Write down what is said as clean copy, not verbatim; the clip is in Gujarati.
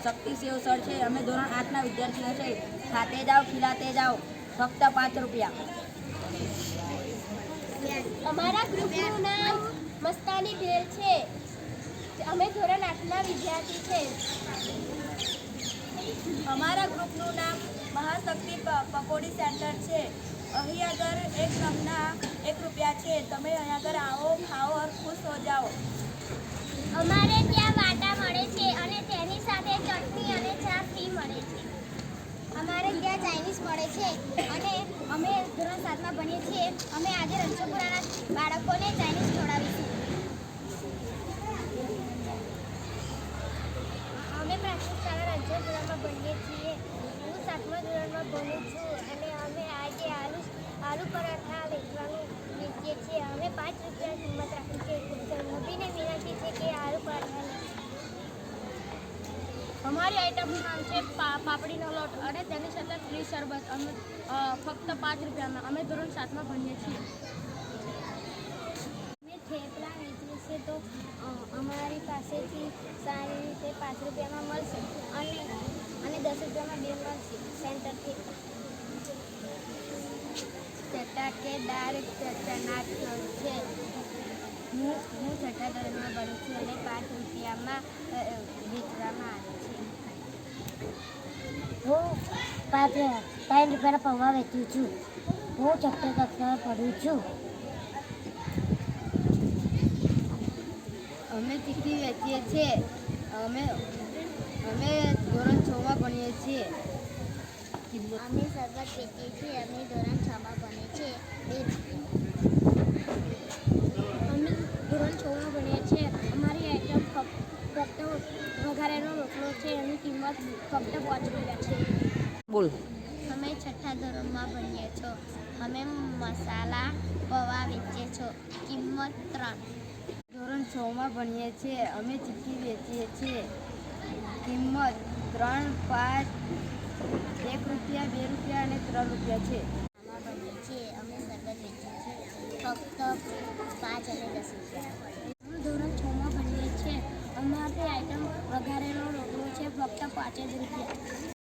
શક્તિ સેવસળ છે, અમે ધોરણ 8ના વિદ્યાર્થીઓ છે. ખાતે જાઓ ખીલાતે જાઓ, ફક્ત 5 રૂપિયા. અમારા ગ્રુપનું નામ મસ્તાની ભેલ છે. અમે ધોરણ 8ના વિદ્યાર્થી છે. અમારા ગ્રુપનું નામ મહાશક્તિ પકોડી સેન્ટર છે. અહીં આગળ એક નંગના 1 રૂપિયા છે. તમે અહીં આગળ આવો, ખાઓ और खुश हो जाओ. અમારે ત્યાં વાટા મળે છે અને તેની સાથે ચટણી અને ચા ફ્રી મળે છે. અમારે ત્યાં ચાઇનીઝ મળે છે અને અમે ધોરણ 7માં ભણીએ છીએ. અમે આજે રણછોડપુરાના બાળકોને ચાઇનીઝ ખવડાવીશું. અમે પ્રાથમિક શાળા રણછોડપુરામાં ભણીએ છીએ. હું 7મા ધોરણમાં ભણું છું અને અમે આજે આલુ પરાઠા વેચીએ છીએ. અમે 5 રૂપિયા કિંમત રાખી છે. મોદીને વિનંતી છે કે આલુ પરાઠા અમારી આઈટમનું નામ છે પાપડીનો લોટ અને તેની સાથે ફ્રી શરબત. અમે ફક્ત 5 રૂપિયામાં. અમે ધોરણ 7માં ભણીએ છીએ. અમે થેપલા વેચીએ છીએ તો અમારી પાસેથી સારી રીતે 5 રૂપિયામાં મળશે અને 10 રૂપિયામાં બે મળશે સેન્ટરથી. ચટાકેદાર ચના છે. હું 6ઠ્ઠા ધોરણમાં ભણું છું અને 5 રૂપિયામાં વેચવામાં આવે છે. હું 3 રૂપિયાના પૌવા વેચું છું. હું 6ઠ્ઠા કક્ષામાં ભણું છું. અમે ચીક્કી વેચીએ છીએ. અમે ધોરણ 6માં ભણીએ છીએ. અમે શરબત વેચીએ છીએ. અમે ધોરણ 6માં ભણીએ છીએ. 2 રૂપિયા. અમે ધોરણ 6માં ભણીએ છીએ. અમારી આઈટમ ફક્ત વઘારેલો રોટલો છે. એની કિંમત ફક્ત 5 રૂપિયા છે. બોલ. અમે 6ઠ્ઠા ધોરણમાં ભણીએ છીએ. અમે મસાલા પૌવા વેચીએ છીએ. કિંમત 3. ધોરણ 6માં ભણીએ છીએ. અમે ચીક્કી વેચીએ છીએ. કિંમત 3, 5, 1 રૂપિયા, 2 રૂપિયા અને 3 રૂપિયા છે. આમાં ભણીએ છીએ. અમે શરબત વેચીએ છીએ. ફક્ત 5 અને 10 રૂપિયા. અમે ધોરણ 6માં ભણીએ છીએ. અમારી આઈટમ વઘારેલો રોટલો છે. ફક્ત 5 જ રૂપિયા.